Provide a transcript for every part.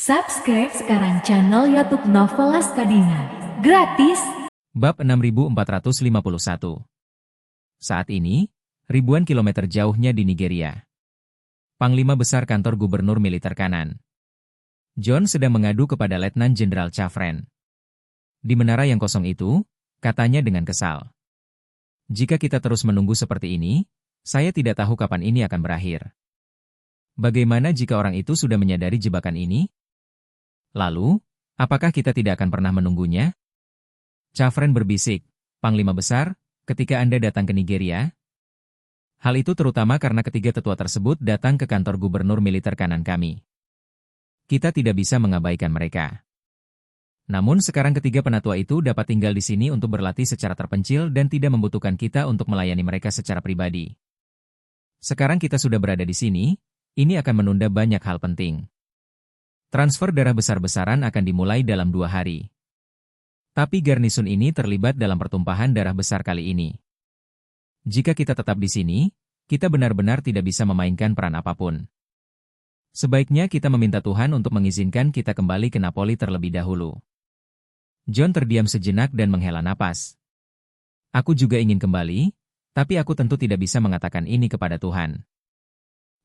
Subscribe sekarang channel YouTube Novelas Kadina. Gratis. Bab 6451. Saat ini, ribuan kilometer jauhnya di Nigeria. Panglima Besar Kantor Gubernur Militer Kanan, John sedang mengadu kepada Letnan Jenderal Chafren. Di menara yang kosong itu, katanya dengan kesal. Jika kita terus menunggu seperti ini, saya tidak tahu kapan ini akan berakhir. Bagaimana jika orang itu sudah menyadari jebakan ini? Lalu, apakah kita tidak akan pernah menunggunya? Chafren berbisik, Panglima Besar, ketika Anda datang ke Nigeria. Hal itu terutama karena ketiga tetua tersebut datang ke kantor gubernur militer kanan kami. Kita tidak bisa mengabaikan mereka. Namun sekarang ketiga penatua itu dapat tinggal di sini untuk berlatih secara terpencil dan tidak membutuhkan kita untuk melayani mereka secara pribadi. Sekarang kita sudah berada di sini, ini akan menunda banyak hal penting. Transfer darah besar-besaran akan dimulai dalam 2 hari. Tapi garnisun ini terlibat dalam pertumpahan darah besar kali ini. Jika kita tetap di sini, kita benar-benar tidak bisa memainkan peran apapun. Sebaiknya kita meminta Tuhan untuk mengizinkan kita kembali ke Napoli terlebih dahulu. John terdiam sejenak dan menghela napas. Aku juga ingin kembali, tapi aku tentu tidak bisa mengatakan ini kepada Tuhan.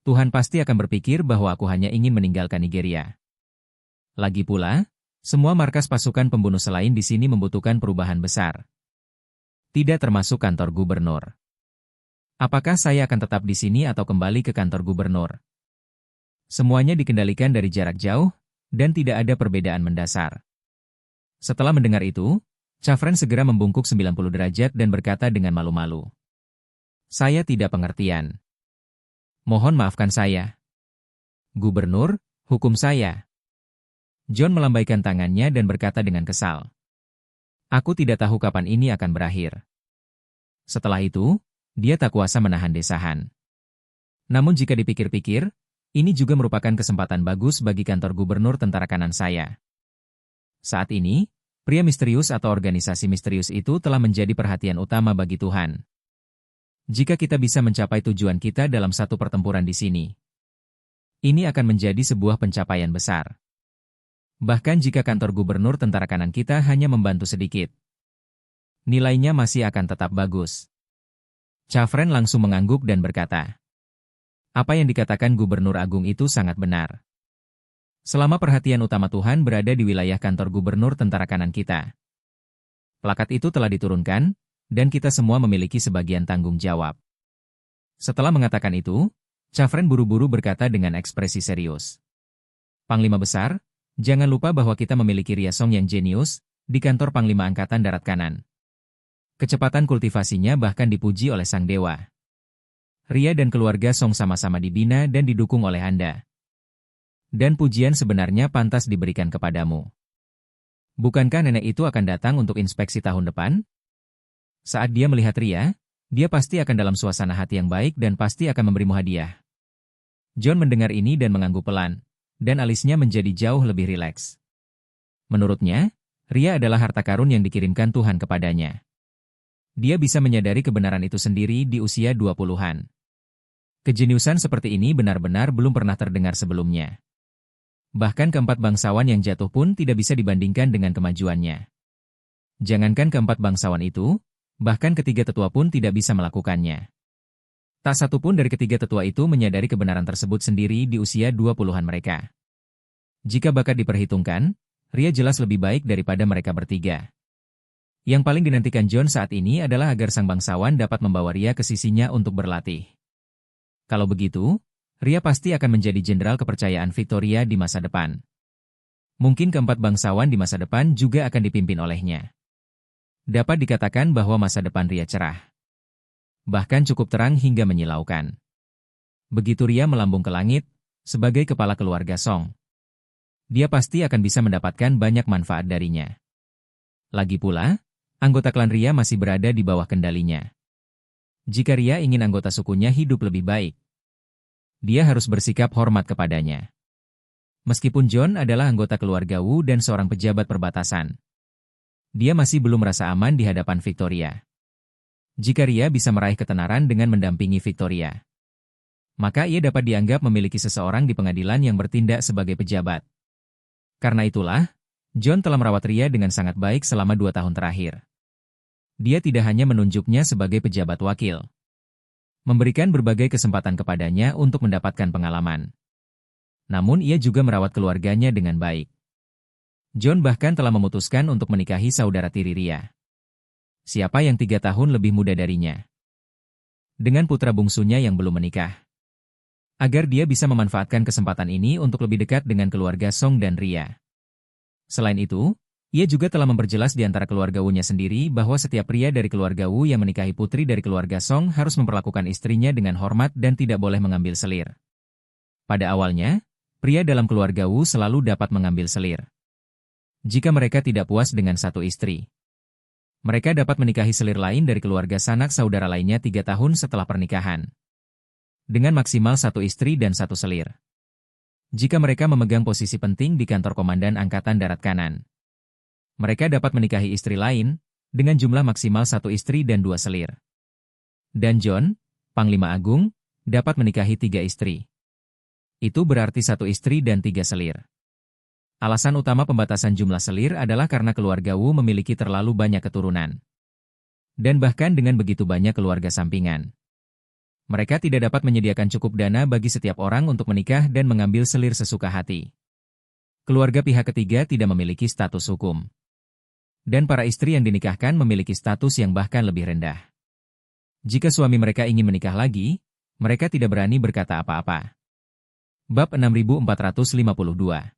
Tuhan pasti akan berpikir bahwa aku hanya ingin meninggalkan Nigeria. Lagi pula, semua markas pasukan pembunuh selain di sini membutuhkan perubahan besar. Tidak termasuk kantor gubernur. Apakah saya akan tetap di sini atau kembali ke kantor gubernur? Semuanya dikendalikan dari jarak jauh, dan tidak ada perbedaan mendasar. Setelah mendengar itu, Chafren segera membungkuk 90 derajat dan berkata dengan malu-malu. Saya tidak pengertian. Mohon maafkan saya. Gubernur, hukum saya. John melambaikan tangannya dan berkata dengan kesal. Aku tidak tahu kapan ini akan berakhir. Setelah itu, dia tak kuasa menahan desahan. Namun jika dipikir-pikir, ini juga merupakan kesempatan bagus bagi kantor gubernur tentara kanan saya. Saat ini, pria misterius atau organisasi misterius itu telah menjadi perhatian utama bagi Tuhan. Jika kita bisa mencapai tujuan kita dalam satu pertempuran di sini, ini akan menjadi sebuah pencapaian besar. Bahkan jika kantor gubernur tentara kanan kita hanya membantu sedikit, nilainya masih akan tetap bagus. Chafren langsung mengangguk dan berkata, apa yang dikatakan Gubernur Agung itu sangat benar. Selama perhatian utama Tuhan berada di wilayah kantor gubernur tentara kanan kita, plakat itu telah diturunkan, dan kita semua memiliki sebagian tanggung jawab. Setelah mengatakan itu, Chafren buru-buru berkata dengan ekspresi serius. Panglima Besar, jangan lupa bahwa kita memiliki Ryasong yang jenius di kantor Panglima Angkatan Darat Kanan. Kecepatan kultivasinya bahkan dipuji oleh Sang Dewa. Ria dan keluarga Song sama-sama dibina dan didukung oleh Anda. Dan pujian sebenarnya pantas diberikan kepadamu. Bukankah nenek itu akan datang untuk inspeksi tahun depan? Saat dia melihat Ria, dia pasti akan dalam suasana hati yang baik dan pasti akan memberimu hadiah. John mendengar ini dan mengangguk pelan, dan alisnya menjadi jauh lebih rileks. Menurutnya, Ria adalah harta karun yang dikirimkan Tuhan kepadanya. Dia bisa menyadari kebenaran itu sendiri di usia 20-an. Kejeniusan seperti ini benar-benar belum pernah terdengar sebelumnya. Bahkan keempat bangsawan yang jatuh pun tidak bisa dibandingkan dengan kemajuannya. Jangankan keempat bangsawan itu, bahkan ketiga tetua pun tidak bisa melakukannya. Tak satu pun dari ketiga tetua itu menyadari kebenaran tersebut sendiri di usia 20-an mereka. Jika bakat diperhitungkan, Ria jelas lebih baik daripada mereka bertiga. Yang paling dinantikan John saat ini adalah agar sang bangsawan dapat membawa Ria ke sisinya untuk berlatih. Kalau begitu, Ria pasti akan menjadi jenderal kepercayaan Victoria di masa depan. Mungkin keempat bangsawan di masa depan juga akan dipimpin olehnya. Dapat dikatakan bahwa masa depan Ria cerah. Bahkan cukup terang hingga menyilaukan. Begitu Ria melambung ke langit, sebagai kepala keluarga Song, dia pasti akan bisa mendapatkan banyak manfaat darinya. Lagi pula, anggota klan Ria masih berada di bawah kendalinya. Jika Ria ingin anggota sukunya hidup lebih baik, dia harus bersikap hormat kepadanya. Meskipun John adalah anggota keluarga Wu dan seorang pejabat perbatasan, dia masih belum merasa aman di hadapan Victoria. Jika Ria bisa meraih ketenaran dengan mendampingi Victoria, maka ia dapat dianggap memiliki seseorang di pengadilan yang bertindak sebagai pejabat. Karena itulah, John telah merawat Ria dengan sangat baik selama 2 tahun terakhir. Dia tidak hanya menunjuknya sebagai pejabat wakil, memberikan berbagai kesempatan kepadanya untuk mendapatkan pengalaman. Namun ia juga merawat keluarganya dengan baik. John bahkan telah memutuskan untuk menikahi saudara tiri Ria, siapa yang 3 tahun lebih muda darinya, dengan putra bungsunya yang belum menikah, agar dia bisa memanfaatkan kesempatan ini untuk lebih dekat dengan keluarga Song dan Ria. Selain itu, ia juga telah memperjelas di antara keluarga Wu-nya sendiri bahwa setiap pria dari keluarga Wu yang menikahi putri dari keluarga Song harus memperlakukan istrinya dengan hormat dan tidak boleh mengambil selir. Pada awalnya, pria dalam keluarga Wu selalu dapat mengambil selir jika mereka tidak puas dengan satu istri. Mereka dapat menikahi selir lain dari keluarga sanak saudara lainnya 3 tahun setelah pernikahan, dengan maksimal 1 istri dan 1 selir. Jika mereka memegang posisi penting di kantor Komandan Angkatan Darat Kanan, mereka dapat menikahi istri lain, dengan jumlah maksimal 1 istri dan 2 selir. Dan John, Panglima Agung, dapat menikahi 3 istri. Itu berarti 1 istri dan 3 selir. Alasan utama pembatasan jumlah selir adalah karena keluarga Wu memiliki terlalu banyak keturunan. Dan bahkan dengan begitu banyak keluarga sampingan, mereka tidak dapat menyediakan cukup dana bagi setiap orang untuk menikah dan mengambil selir sesuka hati. Keluarga pihak ketiga tidak memiliki status hukum. Dan para istri yang dinikahkan memiliki status yang bahkan lebih rendah. Jika suami mereka ingin menikah lagi, mereka tidak berani berkata apa-apa. Bab 6452.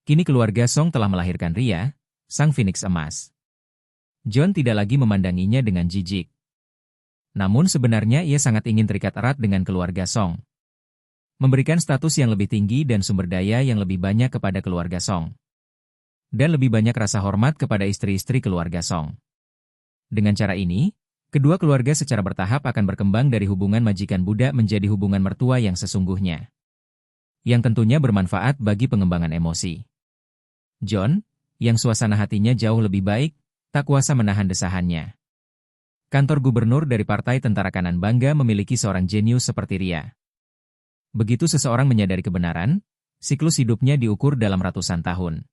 Kini keluarga Song telah melahirkan Ria, sang Phoenix emas. John tidak lagi memandanginya dengan jijik. Namun sebenarnya ia sangat ingin terikat erat dengan keluarga Song, memberikan status yang lebih tinggi dan sumber daya yang lebih banyak kepada keluarga Song, dan lebih banyak rasa hormat kepada istri-istri keluarga Song. Dengan cara ini, kedua keluarga secara bertahap akan berkembang dari hubungan majikan budak menjadi hubungan mertua yang sesungguhnya, yang tentunya bermanfaat bagi pengembangan emosi. John, yang suasana hatinya jauh lebih baik, tak kuasa menahan desahannya. Kantor gubernur dari Partai Tentara Kanan bangga memiliki seorang jenius seperti Ria. Begitu seseorang menyadari kebenaran, siklus hidupnya diukur dalam ratusan tahun.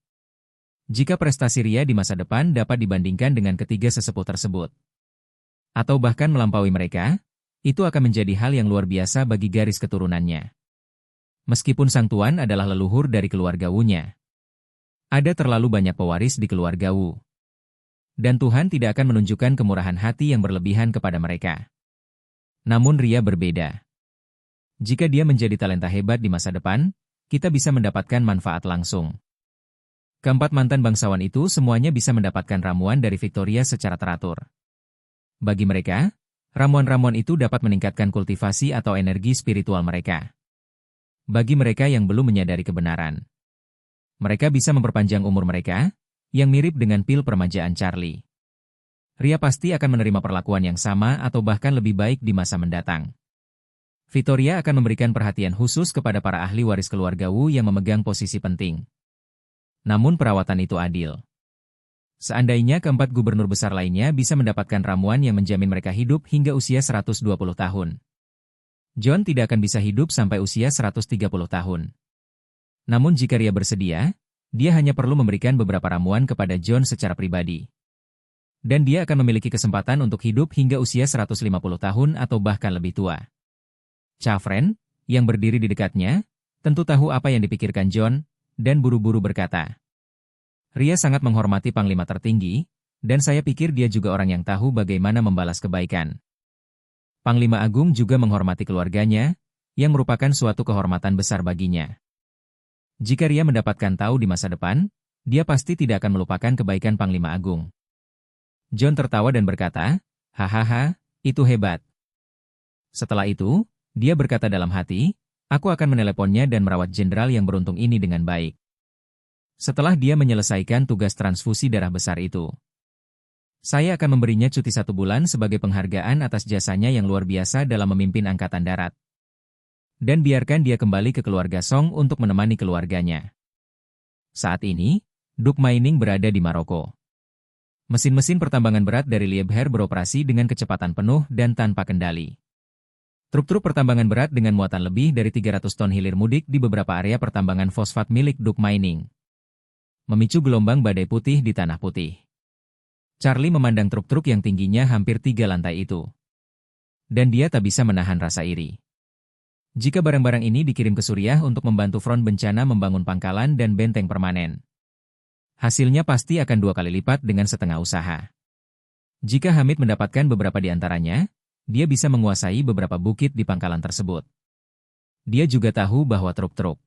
Jika prestasi Ria di masa depan dapat dibandingkan dengan ketiga sesepuh tersebut, atau bahkan melampaui mereka, itu akan menjadi hal yang luar biasa bagi garis keturunannya. Meskipun sang tuan adalah leluhur dari keluarga Wu-nya, ada terlalu banyak pewaris di keluarga Wu. Dan Tuhan tidak akan menunjukkan kemurahan hati yang berlebihan kepada mereka. Namun Ria berbeda. Jika dia menjadi talenta hebat di masa depan, kita bisa mendapatkan manfaat langsung. Keempat mantan bangsawan itu semuanya bisa mendapatkan ramuan dari Victoria secara teratur. Bagi mereka, ramuan-ramuan itu dapat meningkatkan kultivasi atau energi spiritual mereka. Bagi mereka yang belum menyadari kebenaran, mereka bisa memperpanjang umur mereka, yang mirip dengan pil permajaan Charlie. Ria pasti akan menerima perlakuan yang sama atau bahkan lebih baik di masa mendatang. Victoria akan memberikan perhatian khusus kepada para ahli waris keluarga Wu yang memegang posisi penting. Namun perawatan itu adil. Seandainya keempat gubernur besar lainnya bisa mendapatkan ramuan yang menjamin mereka hidup hingga usia 120 tahun. John tidak akan bisa hidup sampai usia 130 tahun. Namun jika Ria bersedia, dia hanya perlu memberikan beberapa ramuan kepada John secara pribadi. Dan dia akan memiliki kesempatan untuk hidup hingga usia 150 tahun atau bahkan lebih tua. Chafren, yang berdiri di dekatnya, tentu tahu apa yang dipikirkan John, dan buru-buru berkata, Ria sangat menghormati Panglima tertinggi, dan saya pikir dia juga orang yang tahu bagaimana membalas kebaikan. Panglima Agung juga menghormati keluarganya, yang merupakan suatu kehormatan besar baginya. Jika Ria mendapatkan tahu di masa depan, dia pasti tidak akan melupakan kebaikan Panglima Agung. John tertawa dan berkata, hahaha, itu hebat. Setelah itu, dia berkata dalam hati, aku akan meneleponnya dan merawat jenderal yang beruntung ini dengan baik. Setelah dia menyelesaikan tugas transfusi darah besar itu, saya akan memberinya cuti 1 bulan sebagai penghargaan atas jasanya yang luar biasa dalam memimpin Angkatan Darat. Dan biarkan dia kembali ke keluarga Song untuk menemani keluarganya. Saat ini, Duk Mining berada di Maroko. Mesin-mesin pertambangan berat dari Liebherr beroperasi dengan kecepatan penuh dan tanpa kendali. Truk-truk pertambangan berat dengan muatan lebih dari 300 ton hilir mudik di beberapa area pertambangan fosfat milik Duk Mining. memicu gelombang badai putih di tanah putih. Charlie memandang truk-truk yang tingginya hampir 3 lantai itu. Dan dia tak bisa menahan rasa iri. Jika barang-barang ini dikirim ke Suriah untuk membantu front bencana membangun pangkalan dan benteng permanen, hasilnya pasti akan 2 kali lipat dengan setengah usaha. Jika Hamid mendapatkan beberapa di antaranya, dia bisa menguasai beberapa bukit di pangkalan tersebut. Dia juga tahu bahwa truk-truk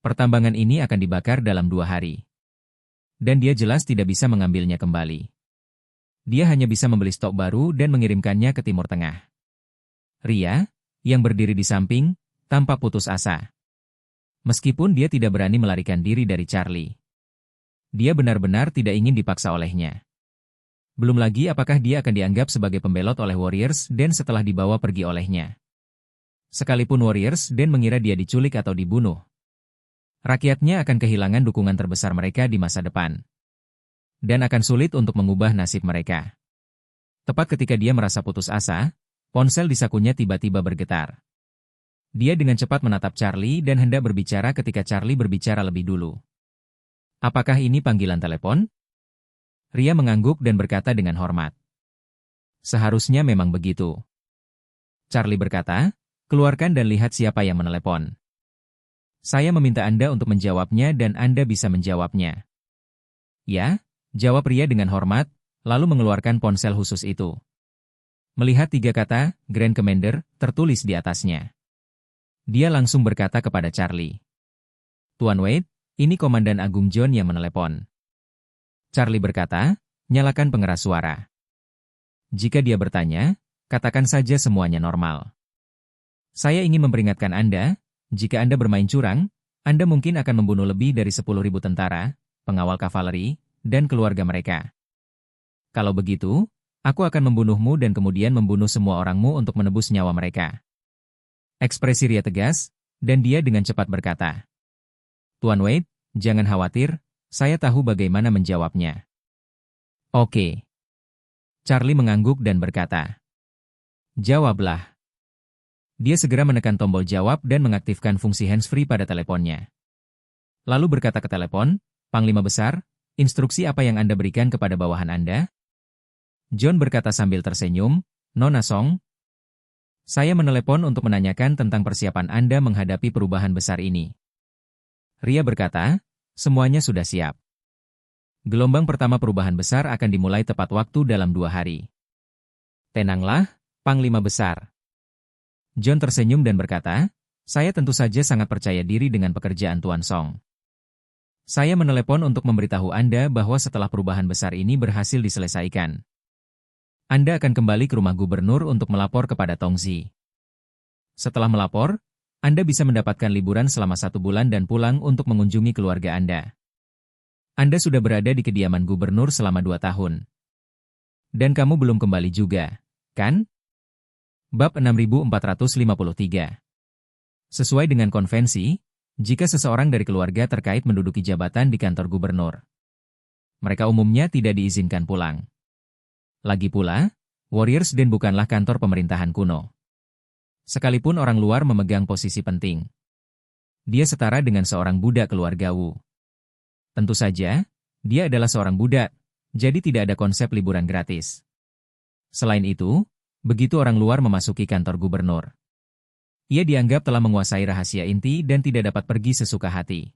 pertambangan ini akan dibakar dalam 2 hari. Dan dia jelas tidak bisa mengambilnya kembali. Dia hanya bisa membeli stok baru dan mengirimkannya ke Timur Tengah. Ria, yang berdiri di samping, tampak putus asa. Meskipun dia tidak berani melarikan diri dari Charlie. Dia benar-benar tidak ingin dipaksa olehnya. Belum lagi apakah dia akan dianggap sebagai pembelot oleh Warriors dan setelah dibawa pergi olehnya. Sekalipun Warriors dan mengira dia diculik atau dibunuh, rakyatnya akan kehilangan dukungan terbesar mereka di masa depan. Dan akan sulit untuk mengubah nasib mereka. Tepat ketika dia merasa putus asa, ponsel di sakunya tiba-tiba bergetar. Dia dengan cepat menatap Charlie dan hendak berbicara ketika Charlie berbicara lebih dulu. Apakah ini panggilan telepon? Ria mengangguk dan berkata dengan hormat. Seharusnya memang begitu. Charlie berkata, keluarkan dan lihat siapa yang menelepon. Saya meminta Anda untuk menjawabnya dan Anda bisa menjawabnya. Ya, jawab Ria dengan hormat, lalu mengeluarkan ponsel khusus itu. Melihat 3 kata, Grand Commander, tertulis di atasnya. Dia langsung berkata kepada Charlie. Tuan Wade, ini Komandan Agung John yang menelepon. Charlie berkata, nyalakan pengeras suara. Jika dia bertanya, katakan saja semuanya normal. Saya ingin memperingatkan Anda, jika Anda bermain curang, Anda mungkin akan membunuh lebih dari 10.000 tentara, pengawal kavaleri, dan keluarga mereka. Kalau begitu, aku akan membunuhmu dan kemudian membunuh semua orangmu untuk menebus nyawa mereka. Ekspresi Ria tegas, dan dia dengan cepat berkata, Tuan Wade, jangan khawatir, saya tahu bagaimana menjawabnya. Oke. Charlie mengangguk dan berkata, jawablah. Dia segera menekan tombol jawab dan mengaktifkan fungsi handsfree pada teleponnya. Lalu berkata ke telepon, Panglima Besar, instruksi apa yang Anda berikan kepada bawahan Anda? John berkata sambil tersenyum, Nona Song, saya menelepon untuk menanyakan tentang persiapan Anda menghadapi perubahan besar ini. Ria berkata, semuanya sudah siap. Gelombang pertama perubahan besar akan dimulai tepat waktu dalam 2 hari. Tenanglah, Panglima Besar. John tersenyum dan berkata, saya tentu saja sangat percaya diri dengan pekerjaan Tuan Song. Saya menelepon untuk memberitahu Anda bahwa setelah perubahan besar ini berhasil diselesaikan, Anda akan kembali ke rumah gubernur untuk melapor kepada Tongzi. Setelah melapor, Anda bisa mendapatkan liburan selama 1 bulan dan pulang untuk mengunjungi keluarga Anda. Anda sudah berada di kediaman gubernur selama 2 tahun. Dan kamu belum kembali juga, kan? Bab 6453. Sesuai dengan konvensi, jika seseorang dari keluarga terkait menduduki jabatan di kantor gubernur, mereka umumnya tidak diizinkan pulang. Lagi pula, Warriors Den bukanlah kantor pemerintahan kuno. Sekalipun orang luar memegang posisi penting, dia setara dengan seorang budak keluarga Wu. Tentu saja, dia adalah seorang budak, jadi tidak ada konsep liburan gratis. Selain itu, begitu orang luar memasuki kantor gubernur, ia dianggap telah menguasai rahasia inti dan tidak dapat pergi sesuka hati.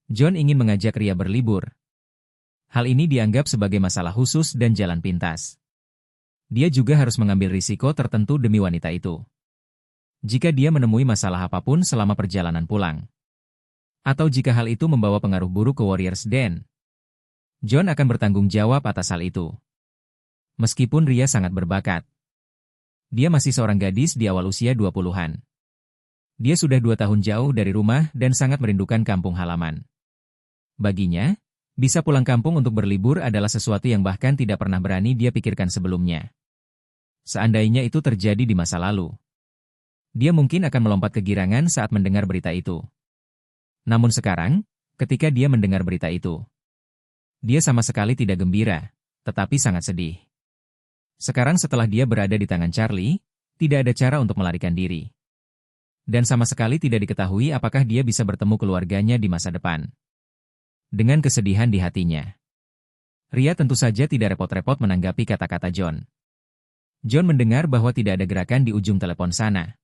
John ingin mengajak Ria berlibur. Hal ini dianggap sebagai masalah khusus dan jalan pintas. Dia juga harus mengambil risiko tertentu demi wanita itu. Jika dia menemui masalah apapun selama perjalanan pulang, atau jika hal itu membawa pengaruh buruk ke Warriors Den, John akan bertanggung jawab atas hal itu. Meskipun Ria sangat berbakat, dia masih seorang gadis di awal usia 20-an. Dia sudah 2 tahun jauh dari rumah dan sangat merindukan kampung halaman. Baginya, bisa pulang kampung untuk berlibur adalah sesuatu yang bahkan tidak pernah berani dia pikirkan sebelumnya. Seandainya itu terjadi di masa lalu, dia mungkin akan melompat kegirangan saat mendengar berita itu. Namun sekarang, ketika dia mendengar berita itu, dia sama sekali tidak gembira, tetapi sangat sedih. Sekarang setelah dia berada di tangan Charlie, tidak ada cara untuk melarikan diri. Dan sama sekali tidak diketahui apakah dia bisa bertemu keluarganya di masa depan. dengan kesedihan di hatinya. Ria tentu saja tidak repot-repot menanggapi kata-kata John. John mendengar bahwa tidak ada gerakan di ujung telepon sana.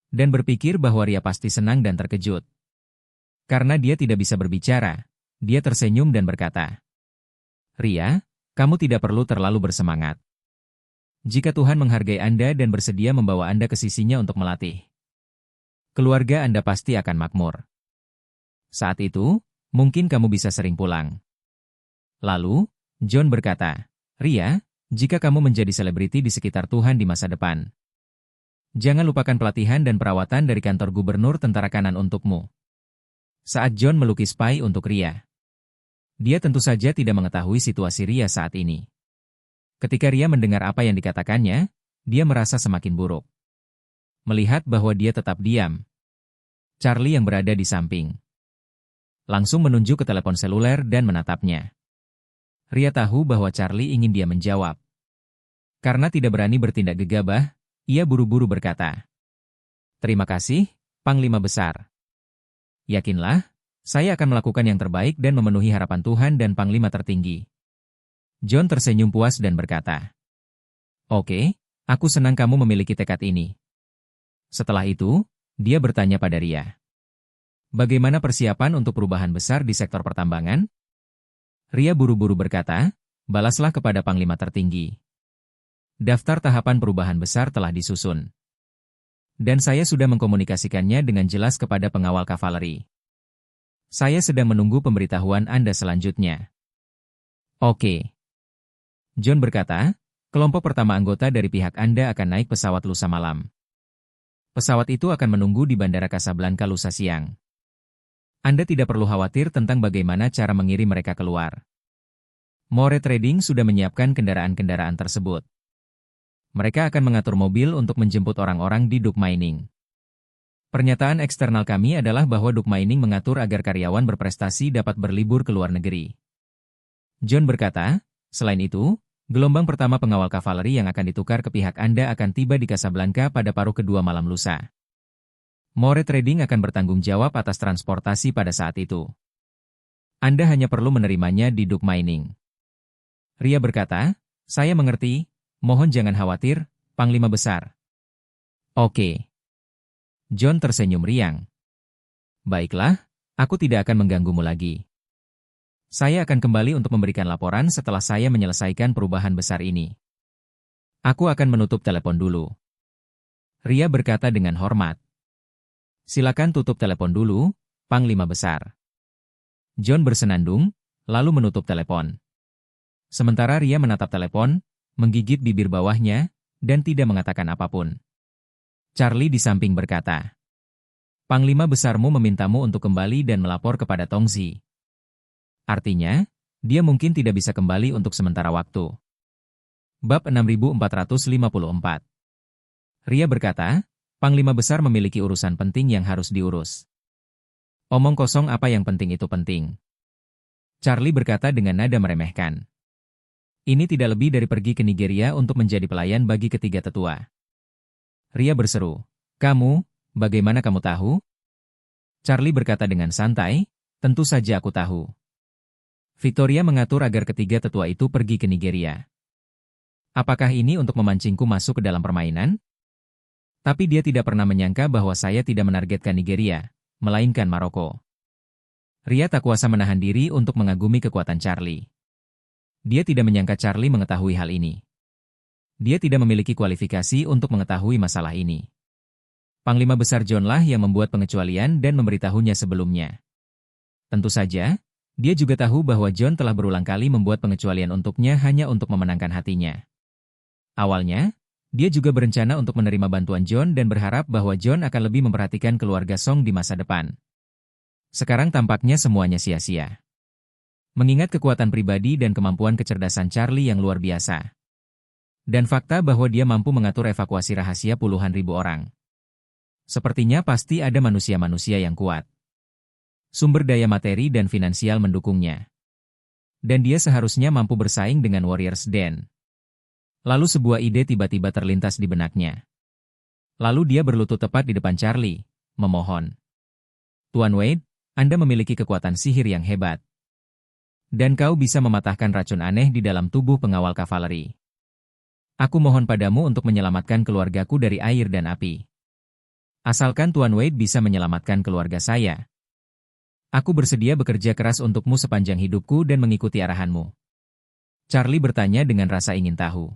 Dan berpikir bahwa Ria pasti senang dan terkejut. Karena dia tidak bisa berbicara, dia tersenyum dan berkata, "Ria, kamu tidak perlu terlalu bersemangat. Jika Tuhan menghargai Anda dan bersedia membawa Anda ke sisinya untuk melatih, keluarga Anda pasti akan makmur. Saat itu, mungkin kamu bisa sering pulang." Lalu, John berkata, "Ria, jika kamu menjadi selebriti di sekitar Tuhan di masa depan, jangan lupakan pelatihan dan perawatan dari kantor gubernur tentara kanan untukmu." Saat John melukis pai untuk Ria, dia tentu saja tidak mengetahui situasi Ria saat ini. Ketika Ria mendengar apa yang dikatakannya, dia merasa semakin buruk. Melihat bahwa dia tetap diam, Charlie yang berada di samping langsung menunjuk ke telepon seluler dan menatapnya. Ria tahu bahwa Charlie ingin dia menjawab. Karena tidak berani bertindak gegabah, ia buru-buru berkata, "Terima kasih, Panglima Besar. Yakinlah, saya akan melakukan yang terbaik dan memenuhi harapan Tuhan dan Panglima tertinggi." John tersenyum puas dan berkata, "Oke, aku senang kamu memiliki tekad ini." Setelah itu, dia bertanya pada Ria, "Bagaimana persiapan untuk perubahan besar di sektor pertambangan?" Ria buru-buru berkata, "Balaslah kepada Panglima tertinggi. Daftar tahapan perubahan besar telah disusun. Dan saya sudah mengkomunikasikannya dengan jelas kepada pengawal kavaleri. Saya sedang menunggu pemberitahuan Anda selanjutnya." "Oke." John berkata, "Kelompok pertama anggota dari pihak Anda akan naik pesawat lusa malam. Pesawat itu akan menunggu di Bandara Casablanca lusa siang. Anda tidak perlu khawatir tentang bagaimana cara mengirim mereka keluar. More Trading sudah menyiapkan kendaraan-kendaraan tersebut. Mereka akan mengatur mobil untuk menjemput orang-orang di Duk Mining. Pernyataan eksternal kami adalah bahwa Duk Mining mengatur agar karyawan berprestasi dapat berlibur ke luar negeri." John berkata, "Selain itu, gelombang pertama pengawal kavaleri yang akan ditukar ke pihak Anda akan tiba di Casablanca pada paruh kedua malam lusa. More Trading akan bertanggung jawab atas transportasi pada saat itu. Anda hanya perlu menerimanya di Duk Mining." Ria berkata, "Saya mengerti, mohon jangan khawatir, Panglima Besar." "Oke." John tersenyum riang. "Baiklah, aku tidak akan mengganggumu lagi. Saya akan kembali untuk memberikan laporan setelah saya menyelesaikan perubahan besar ini. Aku akan menutup telepon dulu." Ria berkata dengan hormat, "Silakan tutup telepon dulu, Panglima Besar." John bersenandung, lalu menutup telepon. Sementara Ria menatap telepon, menggigit bibir bawahnya, dan tidak mengatakan apapun. Charlie di samping berkata, "Panglima Besarmu memintamu untuk kembali dan melapor kepada Tongzi. Artinya, dia mungkin tidak bisa kembali untuk sementara waktu." Bab 6454. Ria berkata, "Panglima Besar memiliki urusan penting yang harus diurus." "Omong kosong, apa yang penting itu penting?" Charlie berkata dengan nada meremehkan. "Ini tidak lebih dari pergi ke Nigeria untuk menjadi pelayan bagi ketiga tetua." Ria berseru, "Kamu, bagaimana kamu tahu?" Charlie berkata dengan santai, "Tentu saja aku tahu. Victoria mengatur agar ketiga tetua itu pergi ke Nigeria. Apakah ini untuk memancingku masuk ke dalam permainan? Tapi dia tidak pernah menyangka bahwa saya tidak menargetkan Nigeria, melainkan Maroko." Ria tak kuasa menahan diri untuk mengagumi kekuatan Charlie. Dia tidak menyangka Charlie mengetahui hal ini. Dia tidak memiliki kualifikasi untuk mengetahui masalah ini. Panglima Besar John lah yang membuat pengecualian dan memberitahunya sebelumnya. Tentu saja, dia juga tahu bahwa John telah berulang kali membuat pengecualian untuknya hanya untuk memenangkan hatinya. Awalnya, dia juga berencana untuk menerima bantuan John dan berharap bahwa John akan lebih memperhatikan keluarga Song di masa depan. Sekarang tampaknya semuanya sia-sia. Mengingat kekuatan pribadi dan kemampuan kecerdasan Charlie yang luar biasa. Dan fakta bahwa dia mampu mengatur evakuasi rahasia puluhan ribu orang. Sepertinya pasti ada manusia-manusia yang kuat. Sumber daya materi dan finansial mendukungnya. Dan dia seharusnya mampu bersaing dengan Warriors Den. Lalu sebuah ide tiba-tiba terlintas di benaknya. Lalu dia berlutut tepat di depan Charlie, memohon. "Tuan Wade, Anda memiliki kekuatan sihir yang hebat. Dan kau bisa mematahkan racun aneh di dalam tubuh pengawal kavaleri. Aku mohon padamu untuk menyelamatkan keluargaku dari air dan api. Asalkan Tuan Wade bisa menyelamatkan keluarga saya. Aku bersedia bekerja keras untukmu sepanjang hidupku dan mengikuti arahanmu. Charlie bertanya dengan rasa ingin tahu.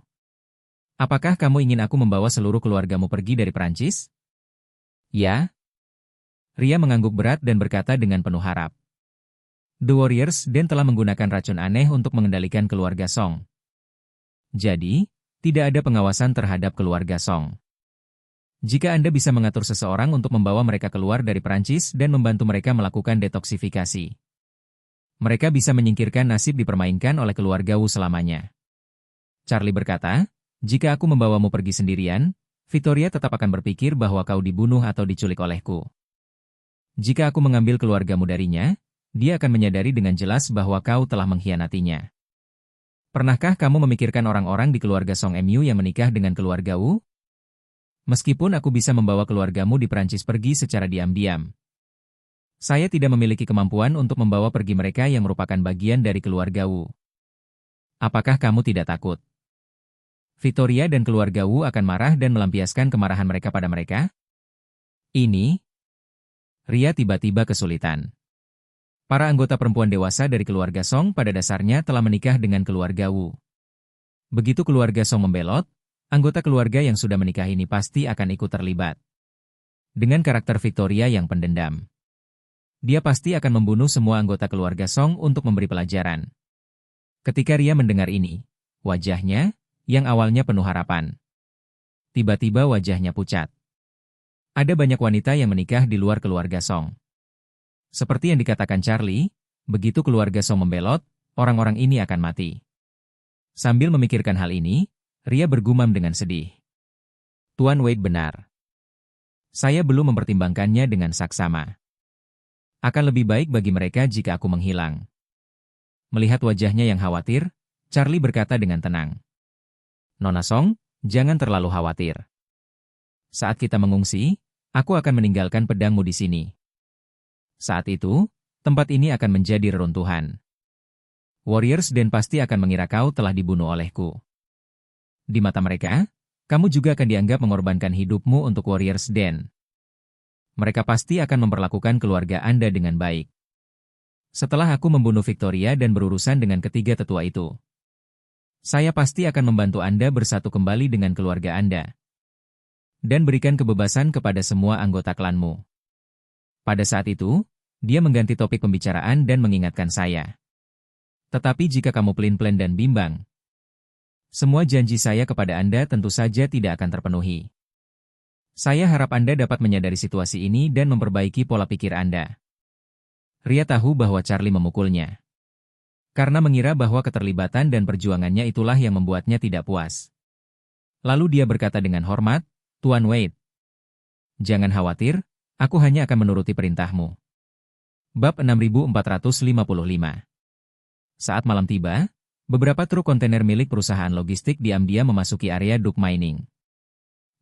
Apakah kamu ingin aku membawa seluruh keluargamu pergi dari Perancis? Ya. Ria mengangguk berat dan berkata dengan penuh harap. The Warriors Den telah menggunakan racun aneh untuk mengendalikan keluarga Song. Jadi, tidak ada pengawasan terhadap keluarga Song. Jika Anda bisa mengatur seseorang untuk membawa mereka keluar dari Perancis dan membantu mereka melakukan detoksifikasi, mereka bisa menyingkirkan nasib dipermainkan oleh keluarga Wu selamanya. Charlie berkata, jika aku membawamu pergi sendirian, Victoria tetap akan berpikir bahwa kau dibunuh atau diculik olehku. Jika aku mengambil keluargamu darinya, dia akan menyadari dengan jelas bahwa kau telah mengkhianatinya. Pernahkah kamu memikirkan orang-orang di keluarga Song Mu yang menikah dengan keluarga Wu? Meskipun aku bisa membawa keluargamu di Perancis pergi secara diam-diam, saya tidak memiliki kemampuan untuk membawa pergi mereka yang merupakan bagian dari keluarga Wu. Apakah kamu tidak takut? Victoria dan keluarga Wu akan marah dan melampiaskan kemarahan mereka pada mereka? Ini? Ria tiba-tiba kesulitan. Para anggota perempuan dewasa dari keluarga Song pada dasarnya telah menikah dengan keluarga Wu. Begitu keluarga Song membelot, anggota keluarga yang sudah menikah ini pasti akan ikut terlibat. Dengan karakter Victoria yang pendendam, dia pasti akan membunuh semua anggota keluarga Song untuk memberi pelajaran. Ketika Ria mendengar ini, wajahnya, yang awalnya penuh harapan, tiba-tiba wajahnya pucat. Ada banyak wanita yang menikah di luar keluarga Song. Seperti yang dikatakan Charlie, begitu keluarga Song membelot, orang-orang ini akan mati. Sambil memikirkan hal ini, Ria bergumam dengan sedih. Tuan Wade benar. Saya belum mempertimbangkannya dengan saksama. Akan lebih baik bagi mereka jika aku menghilang. Melihat wajahnya yang khawatir, Charlie berkata dengan tenang. Nona Song, jangan terlalu khawatir. Saat kita mengungsi, aku akan meninggalkan pedangmu di sini. Saat itu, tempat ini akan menjadi reruntuhan. Warriors Den pasti akan mengira kau telah dibunuh olehku. Di mata mereka, kamu juga akan dianggap mengorbankan hidupmu untuk Warriors Den. Mereka pasti akan memperlakukan keluarga Anda dengan baik. Setelah aku membunuh Victoria dan berurusan dengan ketiga tetua itu, saya pasti akan membantu Anda bersatu kembali dengan keluarga Anda. Dan berikan kebebasan kepada semua anggota klanmu. Pada saat itu, dia mengganti topik pembicaraan dan mengingatkan saya. Tetapi jika kamu pelin-pelan dan bimbang, semua janji saya kepada Anda tentu saja tidak akan terpenuhi. Saya harap Anda dapat menyadari situasi ini dan memperbaiki pola pikir Anda. Ria tahu bahwa Charlie memukulnya. Karena mengira bahwa keterlibatan dan perjuangannya itulah yang membuatnya tidak puas. Lalu dia berkata dengan hormat, Tuan Wade, jangan khawatir, aku hanya akan menuruti perintahmu. Bab 6455. Saat malam tiba, beberapa truk kontainer milik perusahaan logistik diam-diam memasuki area Duke Mining.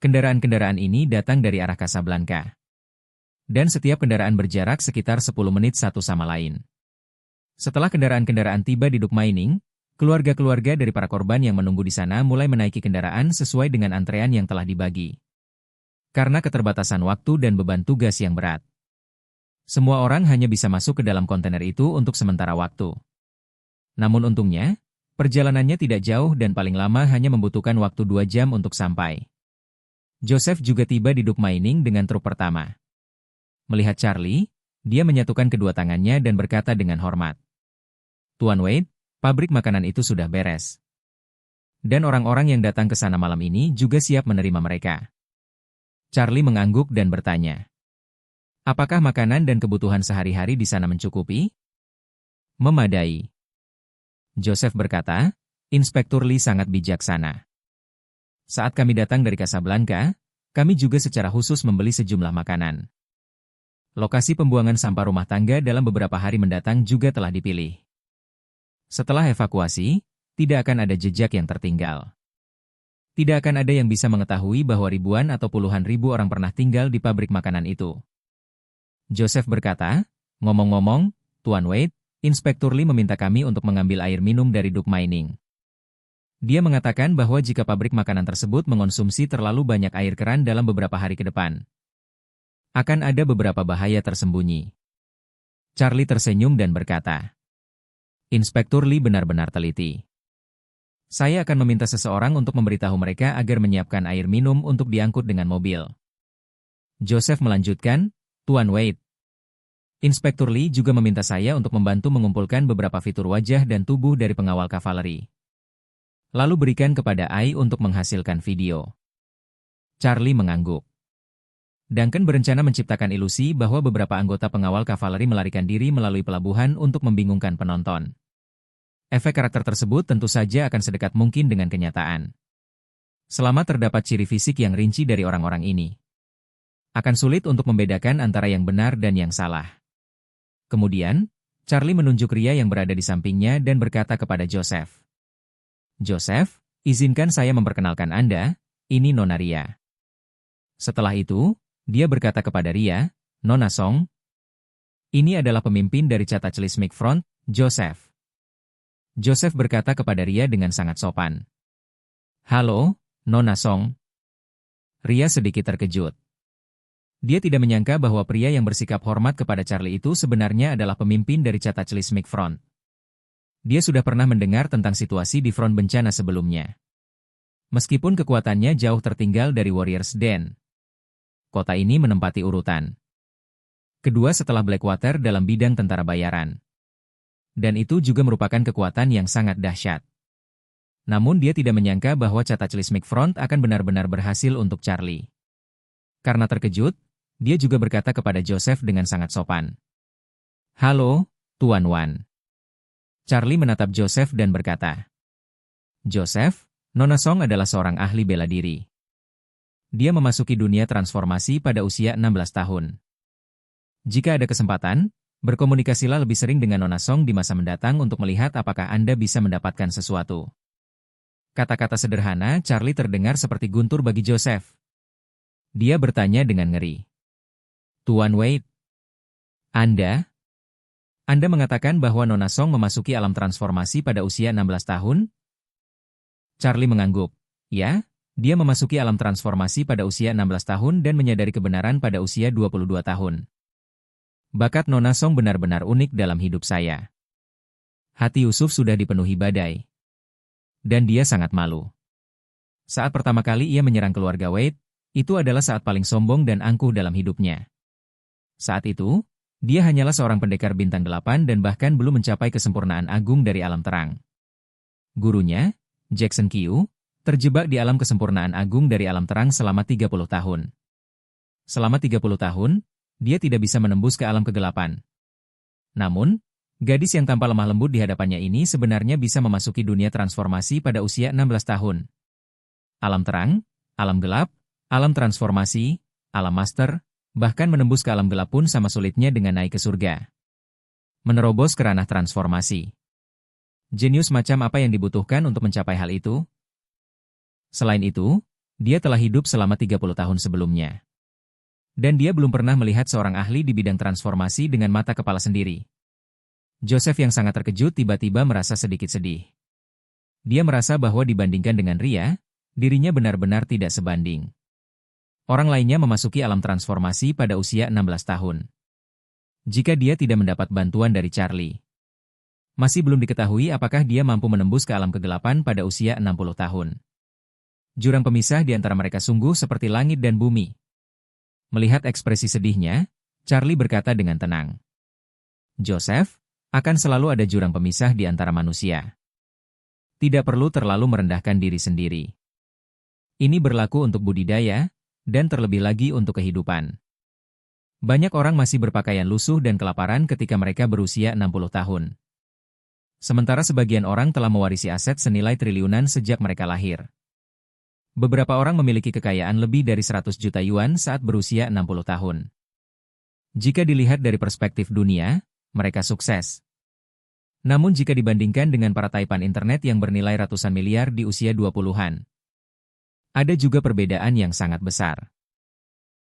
Kendaraan-kendaraan ini datang dari arah Casablanca. Dan setiap kendaraan berjarak sekitar 10 menit satu sama lain. Setelah kendaraan-kendaraan tiba di Duke Mining, keluarga-keluarga dari para korban yang menunggu di sana mulai menaiki kendaraan sesuai dengan antrean yang telah dibagi. Karena keterbatasan waktu dan beban tugas yang berat, semua orang hanya bisa masuk ke dalam kontainer itu untuk sementara waktu. Namun untungnya, perjalanannya tidak jauh dan paling lama hanya membutuhkan waktu 2 jam untuk sampai. Joseph juga tiba di Duke Mining dengan truk pertama. Melihat Charlie, dia menyatukan kedua tangannya dan berkata dengan hormat. Tuan Wade, pabrik makanan itu sudah beres. Dan orang-orang yang datang ke sana malam ini juga siap menerima mereka. Charlie mengangguk dan bertanya. Apakah makanan dan kebutuhan sehari-hari di sana mencukupi? Memadai. Joseph berkata, Inspektur Lee sangat bijaksana. Saat kami datang dari Casablanca, kami juga secara khusus membeli sejumlah makanan. Lokasi pembuangan sampah rumah tangga dalam beberapa hari mendatang juga telah dipilih. Setelah evakuasi, tidak akan ada jejak yang tertinggal. Tidak akan ada yang bisa mengetahui bahwa ribuan atau puluhan ribu orang pernah tinggal di pabrik makanan itu. Joseph berkata, ngomong-ngomong, Tuan Wade, Inspektur Lee meminta kami untuk mengambil air minum dari Duke Mining. Dia mengatakan bahwa jika pabrik makanan tersebut mengonsumsi terlalu banyak air keran dalam beberapa hari ke depan, akan ada beberapa bahaya tersembunyi. Charlie tersenyum dan berkata, Inspektur Lee benar-benar teliti. Saya akan meminta seseorang untuk memberitahu mereka agar menyiapkan air minum untuk diangkut dengan mobil. Joseph melanjutkan, Tuan Wade. Inspektur Lee juga meminta saya untuk membantu mengumpulkan beberapa fitur wajah dan tubuh dari pengawal kavaleri. Lalu berikan kepada Ai untuk menghasilkan video. Charlie mengangguk. Duncan berencana menciptakan ilusi bahwa beberapa anggota pengawal kavaleri melarikan diri melalui pelabuhan untuk membingungkan penonton. Efek karakter tersebut tentu saja akan sedekat mungkin dengan kenyataan. Selama terdapat ciri fisik yang rinci dari orang-orang ini, akan sulit untuk membedakan antara yang benar dan yang salah. Kemudian, Charlie menunjuk Ria yang berada di sampingnya dan berkata kepada Joseph. Joseph, izinkan saya memperkenalkan Anda, ini Nona Ria. Setelah itu, dia berkata kepada Ria, Nona Song, ini adalah pemimpin dari Cataclysmic Front, Joseph. Joseph berkata kepada Ria dengan sangat sopan. Halo, Nona Song. Ria sedikit terkejut. Dia tidak menyangka bahwa pria yang bersikap hormat kepada Charlie itu sebenarnya adalah pemimpin dari Cataclysmic Front. Dia sudah pernah mendengar tentang situasi di front bencana sebelumnya. Meskipun kekuatannya jauh tertinggal dari Warriors Den, kota ini menempati urutan kedua setelah Blackwater dalam bidang tentara bayaran. Dan itu juga merupakan kekuatan yang sangat dahsyat. Namun dia tidak menyangka bahwa Cataclysmic Front akan benar-benar berhasil untuk Charlie. Karena terkejut, dia juga berkata kepada Joseph dengan sangat sopan. Halo, Tuan Wan. Charlie menatap Joseph dan berkata, Joseph, Nona Song adalah seorang ahli bela diri. Dia memasuki dunia transformasi pada usia 16 tahun. Jika ada kesempatan, berkomunikasilah lebih sering dengan Nona Song di masa mendatang untuk melihat apakah Anda bisa mendapatkan sesuatu. Kata-kata sederhana Charlie terdengar seperti guntur bagi Joseph. Dia bertanya dengan ngeri. Tuan Wade, Anda mengatakan bahwa Nona Song memasuki alam transformasi pada usia 16 tahun? Charlie mengangguk. Ya, dia memasuki alam transformasi pada usia 16 tahun dan menyadari kebenaran pada usia 22 tahun. Bakat Nona Song benar-benar unik dalam hidup saya. Hati Yusuf sudah dipenuhi badai. Dan dia sangat malu. Saat pertama kali ia menyerang keluarga Wade, itu adalah saat paling sombong dan angkuh dalam hidupnya. Saat itu, dia hanyalah seorang pendekar bintang 8 dan bahkan belum mencapai kesempurnaan agung dari alam terang. Gurunya, Jackson Qiu, terjebak di alam kesempurnaan agung dari alam terang selama 30 tahun. Selama 30 tahun, dia tidak bisa menembus ke alam kegelapan. Namun, gadis yang tampak lemah lembut di hadapannya ini sebenarnya bisa memasuki dunia transformasi pada usia 16 tahun. Alam terang, alam gelap, alam transformasi, alam master, bahkan menembus ke alam gelap pun sama sulitnya dengan naik ke surga. Menerobos ke ranah transformasi. Jenius macam apa yang dibutuhkan untuk mencapai hal itu? Selain itu, dia telah hidup selama 30 tahun sebelumnya. Dan dia belum pernah melihat seorang ahli di bidang transformasi dengan mata kepala sendiri. Joseph yang sangat terkejut tiba-tiba merasa sedikit sedih. Dia merasa bahwa dibandingkan dengan Ria, dirinya benar-benar tidak sebanding. Orang lainnya memasuki alam transformasi pada usia 16 tahun. Jika dia tidak mendapat bantuan dari Charlie, masih belum diketahui apakah dia mampu menembus ke alam kegelapan pada usia 60 tahun. Jurang pemisah di antara mereka sungguh seperti langit dan bumi. Melihat ekspresi sedihnya, Charlie berkata dengan tenang. Joseph, akan selalu ada jurang pemisah di antara manusia. Tidak perlu terlalu merendahkan diri sendiri. Ini berlaku untuk budidaya, dan terlebih lagi untuk kehidupan. Banyak orang masih berpakaian lusuh dan kelaparan ketika mereka berusia 60 tahun. Sementara sebagian orang telah mewarisi aset senilai triliunan sejak mereka lahir. Beberapa orang memiliki kekayaan lebih dari 100 juta yuan saat berusia 60 tahun. Jika dilihat dari perspektif dunia, mereka sukses. Namun jika dibandingkan dengan para taipan internet yang bernilai ratusan miliar di usia 20-an, ada juga perbedaan yang sangat besar.